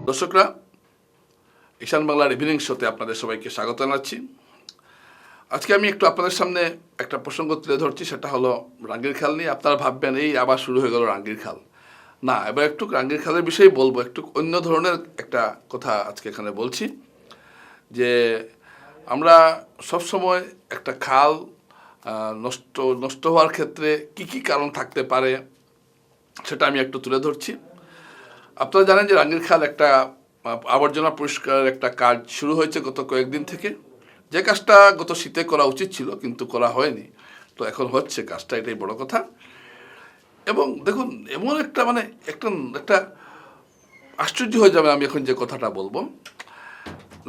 দর্শকরা, ঈশান বাংলার ইভিনিং শোতে আপনাদের সবাইকে স্বাগত জানাচ্ছি। আজকে আমি একটু আপনাদের সামনে একটা প্রসঙ্গ তুলে ধরছি, সেটা হলো রাঙ্গির খাল নিয়ে। আপনারা ভাববেন এই আবার শুরু হয়ে গেল রাঙ্গির খাল। না, এবার একটু রাঙ্গির খালের বিষয়ে বলবো, একটু অন্য ধরনের একটা কথা আজকে এখানে বলছি। যে আমরা সবসময় একটা খাল নষ্ট হওয়ার ক্ষেত্রে কি কি কারণ থাকতে পারে সেটা আমি একটু তুলে ধরছি। আপনারা জানেন যে রাঙ্গির খাল একটা আবর্জনা পরিষ্কারের একটা কাজ শুরু হয়েছে গত কয়েকদিন থেকে, যে কাজটা গত শীতে করা উচিত ছিল কিন্তু করা হয়নি। তো এখন হচ্ছে কাজটা, এটাই বড় কথা। এবং দেখুন, এমন একটা একটা আশ্চর্য হয়ে যাবে আমি এখন যে কথাটা বলবো।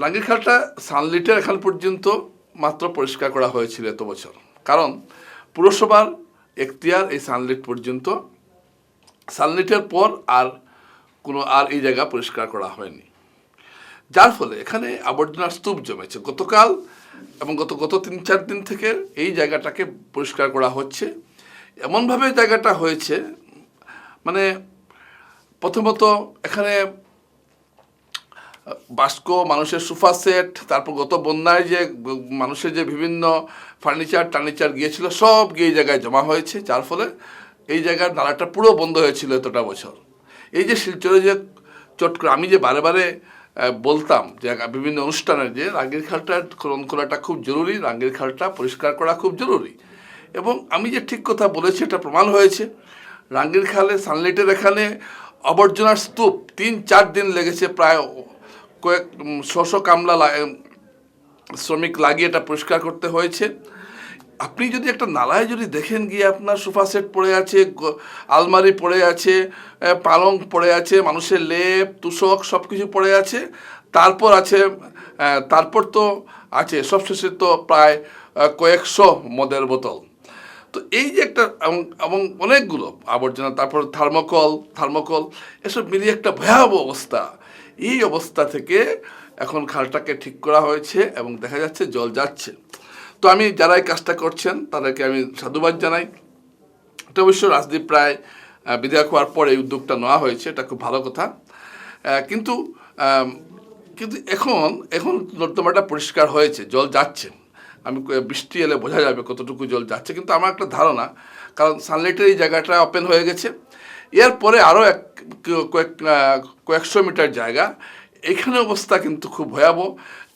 রাঙ্গির খালটা সানলিটের এখান পর্যন্ত মাত্র পরিষ্কার করা হয়েছিল এত বছর, কারণ পুরসভার এখতিয়ার এই সানলিট পর্যন্ত। সানলিটের পর আর এই জায়গা পরিষ্কার করা হয়নি, যার ফলে এখানে আবর্জনার স্তূপ জমেছে। গতকাল এবং গত 3-4 দিন থেকে এই জায়গাটাকে পরিষ্কার করা হচ্ছে। এমনভাবে জায়গাটা হয়েছে, মানে প্রথমত এখানে বাস্কো, মানুষের সোফা সেট, তারপর গত বন্যায় যে মানুষের যে বিভিন্ন ফার্নিচার গিয়েছিল, সব গিয়ে এই জায়গায় জমা হয়েছে, যার ফলে এই জায়গার নালাটা পুরো বন্ধ হয়েছিল এতটা বছর। এই যে শিলচরে যে চট করে আমি যে বারে বারে বলতাম যে বিভিন্ন অনুষ্ঠানে যে রাঙ্গির খালটা খনন করাটা খুব জরুরি, রাঙ্গির খালটা পরিষ্কার করা খুব জরুরি, এবং আমি যে ঠিক কথা বলেছি এটা প্রমাণ হয়েছে। রাঙ্গির খালে সানলাইটের এখানে আবর্জনার স্তূপ 3-4 দিন লেগেছে, প্রায় কয়েক 100 কামলা শ্রমিক লাগিয়ে এটা পরিষ্কার করতে হয়েছে। আপনি যদি একটা নালায় যদি দেখেন গিয়ে আপনার সোফা সেট পড়ে আছে, আলমারি পড়ে আছে, পালং পড়ে আছে, মানুষের লেপ তুষক সব কিছু পড়ে আছে, তারপর তো আছে সবশেষে তো প্রায় কয়েকশো মদের বোতল। তো এই যে একটা এবং অনেকগুলো আবর্জনা, তারপর থার্মোকল এসব মিলিয়ে একটা ভয়াবহ অবস্থা। এই অবস্থা থেকে এখন খালটাকে ঠিক করা হয়েছে এবং দেখা যাচ্ছে জল যাচ্ছে। তো আমি যারা এই কাজটা করছেন তাদেরকে আমি সাধুবাদ জানাই। এটা অবশ্য রাজদীপ প্রায় বিদায় হওয়ার পর এই উদ্যোগটা নেওয়া হয়েছে, এটা খুব ভালো কথা। কিন্তু এখন নর্দমাটা পরিষ্কার হয়েছে, জল যাচ্ছে। বৃষ্টি এলে বোঝা যাবে কতটুকু জল যাচ্ছে, কিন্তু আমার একটা ধারণা, কারণ সানলাইটের এই জায়গাটা ওপেন হয়ে গেছে, এরপরে আরও কয়েকশো মিটার জায়গা, এখানে অবস্থা কিন্তু খুব ভয়াবহ।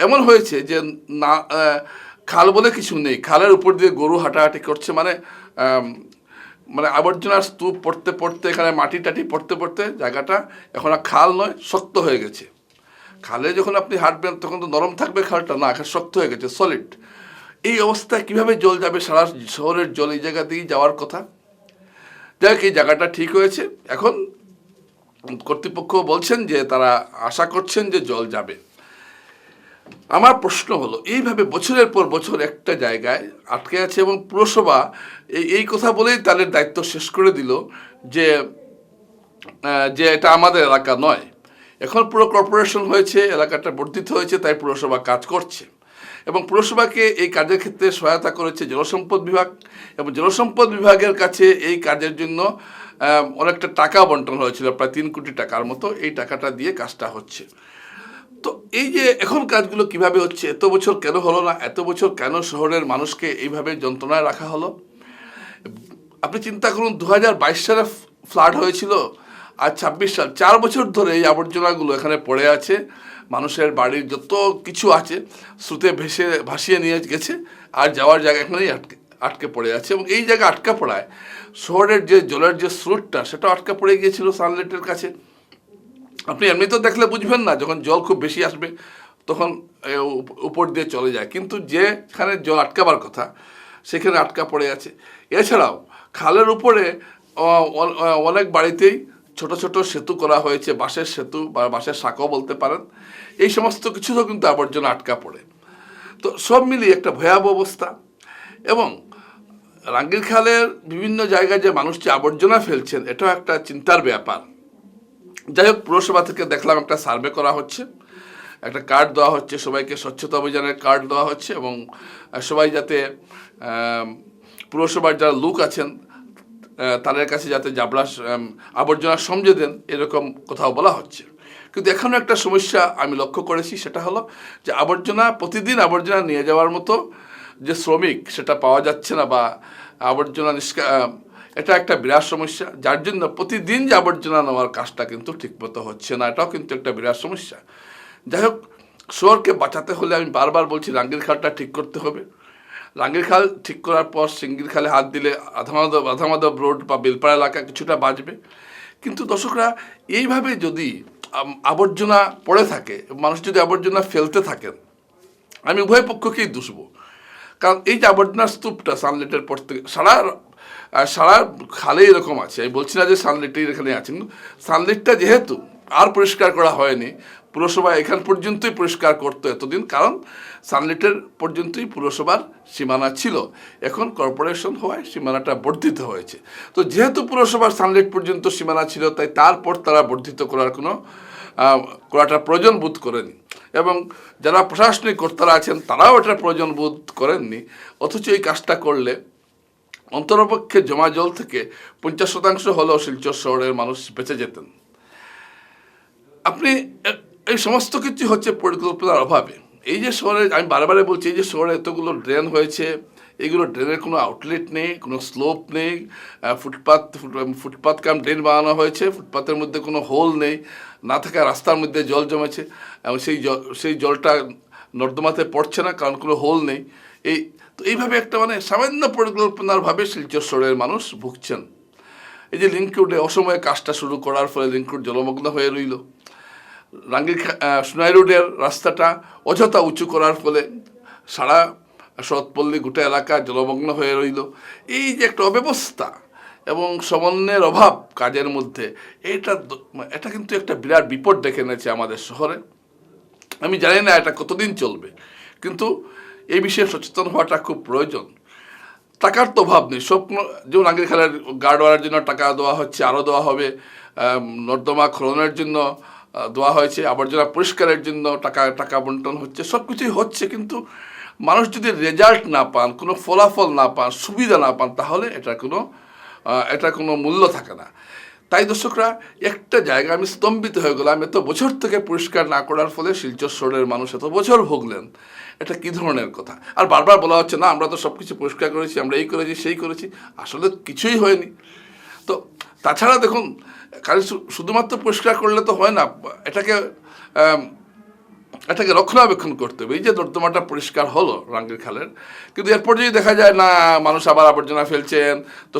এমন হয়েছে যে না, খাল বলে কিছু নেই, খালের উপর দিয়ে গরু হাঁটাহাঁটি করছে, মানে আবর্জনার স্তূপ পড়তে এখানে মাটি টাটি পড়তে জায়গাটা এখন আর খাল নয়, শক্ত হয়ে গেছে। খালে যখন আপনি হাঁটবেন তখন তো নরম থাকবে খালটা, না, এখন শক্ত হয়ে গেছে, সলিড। এই অবস্থায় কীভাবে জল যাবে? সারা শহরের জল এই জায়গা দিয়েই যাওয়ার কথা। যাই হোক, এই জায়গাটা ঠিক হয়েছে। এখন কর্তৃপক্ষ বলছেন যে তারা আশা করছেন যে জল যাবে। আমার প্রশ্ন হলো, এইভাবে বছরের পর বছর একটা জায়গায় আটকে আছে এবং পুরসভা এই কথা বলেই তাদের দায়িত্ব শেষ করে দিল যে এটা আমাদের এলাকা নয়। এখন পুরো কর্পোরেশন হয়েছে, এলাকাটা বর্ধিত হয়েছে, তাই পুরসভা কাজ করছে। এবং পুরসভাকে এই কাজের ক্ষেত্রে সহায়তা করেছে জলসম্পদ বিভাগ, এবং জলসম্পদ বিভাগের কাছে এই কাজের জন্য অনেকটা টাকা বন্টন হয়েছিল, প্রায় 3 কোটি টাকার মতো। এই টাকাটা দিয়ে কাজটা হচ্ছে। তো এই যে এখন কাজগুলো কিভাবে হচ্ছে, এত বছর কেন হলো না? এত বছর কেন শহরের মানুষকে এইভাবে যন্ত্রণায় রাখা হলো? আপনি চিন্তা করুন, 2022 সালে ফ্লাড হয়েছিল, আর 26 সাল, 4 বছর ধরে এই আবর্জনাগুলো এখানে পড়ে আছে। মানুষের বাড়ির যত কিছু আছে স্রোতে ভাসিয়ে নিয়ে গেছে, আর যাওয়ার জায়গা এখানেই আটকে পড়ে আছে। এবং এই জায়গা আটকা পড়ায় শহরের যে জলের যে স্রোতটা, সেটা আটকা পড়ে গিয়েছিল সানলাইটের কাছে। আপনি এমনিতেও দেখলে বুঝবেন না, যখন জল খুব বেশি আসবে তখন উপর দিয়ে চলে যায়, কিন্তু যেখানে জল আটকাবার কথা সেখানে আটকা পড়ে আছে। এছাড়াও খালের উপরে অনেক বাড়িতেই ছোট ছোট সেতু করা হয়েছে, বাঁশের সেতু বা বাঁশের সাঁকো বলতে পারেন। এই সমস্ত কিছুতেও কিন্তু আবর্জনা আটকা পড়ে। তো সব মিলিয়ে একটা ভয়াবহ অবস্থা। এবং রাঙ্গির খালের বিভিন্ন জায়গায় যে মানুষ যে আবর্জনা ফেলছেন, এটাও একটা চিন্তার ব্যাপার। যাই হোক, পুরসভা থেকে দেখলাম একটা সার্ভে করা হচ্ছে, একটা কার্ড দেওয়া হচ্ছে সবাইকে, স্বচ্ছতা অভিযানের কার্ড দেওয়া হচ্ছে, এবং সবাই যাতে পুরসভার যারা লোক আছেন তাদের কাছে যাতে আবর্জনা সমঝে দেন, এরকম কোথাও বলা হচ্ছে। কিন্তু এখনও একটা সমস্যা আমি লক্ষ্য করেছি, সেটা হলো যে আবর্জনা প্রতিদিন আবর্জনা নিয়ে যাওয়ার মতো যে শ্রমিক সেটা পাওয়া যাচ্ছে না, বা আবর্জনা এটা একটা বিরাট সমস্যা, যার জন্য প্রতিদিন যে আবর্জনা নেওয়ার কাজটা কিন্তু ঠিকমতো হচ্ছে না, এটাও কিন্তু একটা বিরাট সমস্যা। যাই হোক, শহরকে বাঁচাতে হলে আমি বারবার বলছি রাঙ্গির খালটা ঠিক করতে হবে। রাঙ্গির খাল ঠিক করার পর সিঙ্গির খালে হাত দিলে আধামাধব রোড বা বেলপাড়া এলাকা কিছুটা বাঁচবে। কিন্তু দর্শকরা, এইভাবে যদি আবর্জনা পড়ে থাকে, মানুষ যদি আবর্জনা ফেলতে থাকেন, আমি উভয় পক্ষকেই দুষব। কারণ এই যে আবর্জনার স্তূপটা সানলেটের পর থেকে সারা খালে এরকম আছে, আমি বলছি না যে সানলেটের এখানে আছে, কিন্তু সানলেটটা যেহেতু আর পরিষ্কার করা হয়নি, পুরসভা এখান পর্যন্তই পরিষ্কার করতো এতদিন, কারণ সানলেটের পর্যন্তই পুরসভার সীমানা ছিল, এখন কর্পোরেশন হওয়ায় সীমানাটা বর্ধিত হয়েছে। তো যেহেতু পুরসভার সানলেট পর্যন্ত সীমানা ছিল, তাই তারপর তারা বর্ধিত করাটা প্রয়োজন বোধ করেনি, এবং যারা প্রশাসনিক কর্তারা আছেন তারাও এটার প্রয়োজন বোধ করেননি। অথচ এই কাজটা করলে অন্তরপক্ষে জমা জল থেকে 50% হলেও শিলচর শহরের মানুষ বেঁচে যেতেন। আপনি এই সমস্ত কিছু হচ্ছে পরিকল্পনার অভাবে। এই যে শহরে, আমি বারবার বলছি, এই যে শহরে এতগুলো ড্রেন হয়েছে, এইগুলো ড্রেনের কোনো আউটলেট নেই, কোনো স্লোপ নেই, ফুটপাথ কাম ড্রেন বানানো হয়েছে, ফুটপাথের মধ্যে কোনো হোল নেই, না থাকা রাস্তার মধ্যে জল জমেছে, এবং সেই জলটা নর্দমাতে পড়ছে না, কারণ কোনো হোল নেই। তো এইভাবে একটা সামান্য পরিকল্পনারভাবে শিলচর শহরের মানুষ ভুগছেন। এই যে লিঙ্ক রোডে অসময়ে কাজটা শুরু করার ফলে লিঙ্ক রোড জলমগ্ন হয়ে রইল। সোনাই রোডের রাস্তাটা অযথা উঁচু করার ফলে সারা শরৎপল্লী গোটা এলাকা জলমগ্ন হয়ে রইল। এই যে একটা অব্যবস্থা এবং সমন্বয়ের অভাব কাজের মধ্যে, এটা কিন্তু একটা বিরাট বিপদ ডেকে এনেছে আমাদের শহরে। আমি জানি না এটা কতদিন চলবে, কিন্তু এই বিষয়ে সচেতন হওয়াটা খুব প্রয়োজন। টাকার তো অভাব নেই, যেমন রাঙ্গির খালের গার্ডওয়ালের জন্য টাকা দেওয়া হচ্ছে, আরও দেওয়া হবে, নর্দমা খননের জন্য দেওয়া হয়েছে, আবর্জনা পরিষ্কারের জন্য টাকা বন্টন হচ্ছে, সব কিছুই হচ্ছে। কিন্তু মানুষ যদি রেজাল্ট না পান, কোনো ফলাফল না পান, সুবিধা না পান, তাহলে এটা কোনো মূল্য থাকে না। তাই দর্শকরা, একটা জায়গা আমি স্তম্ভিত হয়ে গেলাম, এত বছর থেকে পরিষ্কার না করার ফলে শিলচর শহরের মানুষ এত বছর ভুগলেন, এটা কী ধরনের কথা। আর বারবার বলা হচ্ছে না আমরা তো সব কিছু পরিষ্কার করেছি, আমরা এই করেছি সেই করেছি, আসলে কিছুই হয়নি। তো তাছাড়া দেখুন, খালি শুধুমাত্র পরিষ্কার করলে তো হয় না, এটাকে রক্ষণাবেক্ষণ করতে হবে। এই যে নর্দমাটা পরিষ্কার হলো রাঙ্গির খালের, কিন্তু এরপর যদি দেখা যায় না, মানুষ আবার আবর্জনা ফেলছেন, তো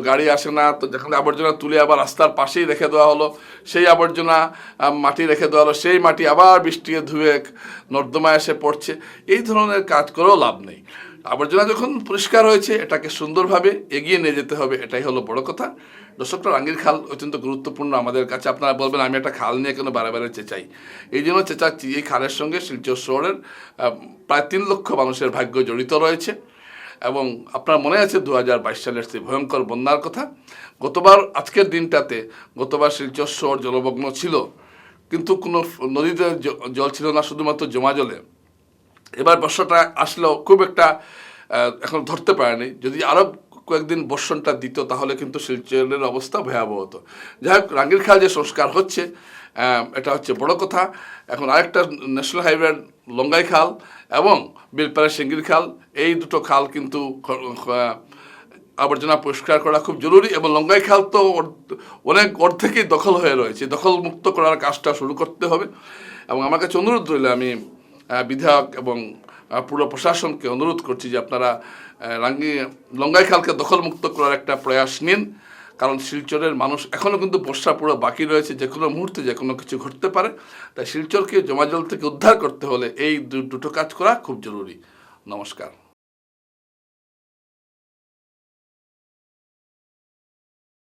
গাড়ি আসে না, তো যেখানে আবর্জনা তুলে আবার রাস্তার পাশেই রেখে দেওয়া হলো, সেই আবর্জনা মাটি রেখে দেওয়া হলো, সেই মাটি আবার বৃষ্টি ধুয়ে নর্দমা এসে পড়ছে। এই ধরনের কাজ করেও লাভ নেই। আবর্জনা যখন পরিষ্কার হয়েছে, এটাকে সুন্দরভাবে এগিয়ে নিয়ে যেতে হবে, এটাই হলো বড় কথা। দর্শকরা, রাঙ্গির খাল অত্যন্ত গুরুত্বপূর্ণ আমাদের কাছে। আপনারা বলবেন আমি একটা খাল নিয়ে কেন বারে চেঁচাই, এই জন্য চেঁচাচ্ছি, এই খালের সঙ্গে শিলচর শহরের প্রায় 3 লক্ষ মানুষের ভাগ্য জড়িত রয়েছে। এবং আপনার মনে আছে 2022 সালের সেই ভয়ঙ্কর বন্যার কথা। আজকের দিনটাতে গতবার শিলচর শহর জলমগ্ন ছিল, কিন্তু কোনো নদীতে জল ছিল না, শুধুমাত্র জমা জলে। এবার বর্ষাটা আসলেও খুব একটা এখন ধরতে পারেনি। যদি আরও কয়েকদিন বর্ষণটা দিত, তাহলে কিন্তু শিলচরের অবস্থা ভয়াবহ হতো। যাই হোক, রাঙ্গির খাল যে সংস্কার হচ্ছে, এটা হচ্ছে বড় কথা। এখন আরেকটা ন্যাশনাল হাইওয়ে লঙ্গাই খাল এবং বেলপাড়া সিঙ্গির খাল, এই দুটো খাল কিন্তু আবর্জনা পরিষ্কার করা খুব জরুরি। এবং লঙ্গাই খাল তো অর্ধেকই দখল হয়ে রয়েছে, দখল মুক্ত করার কাজটা শুরু করতে হবে। এবং আমার কাছে অনুরোধ রইল, আমি বিধায়ক এবং পুরো প্রশাসনকে অনুরোধ করছি যে আপনারা লঙ্গাই খালকে দখলমুক্ত করার একটা প্রয়াস নিন। কারণ শিলচরের মানুষ এখনও কিন্তু বর্ষা পুরো বাকি রয়েছে, যে কোনো মুহূর্তে যে কোনো কিছু ঘটতে পারে। তাই শিলচরকে জমাজল থেকে উদ্ধার করতে হলে এই দুটো কাজ করা খুব জরুরি। নমস্কার।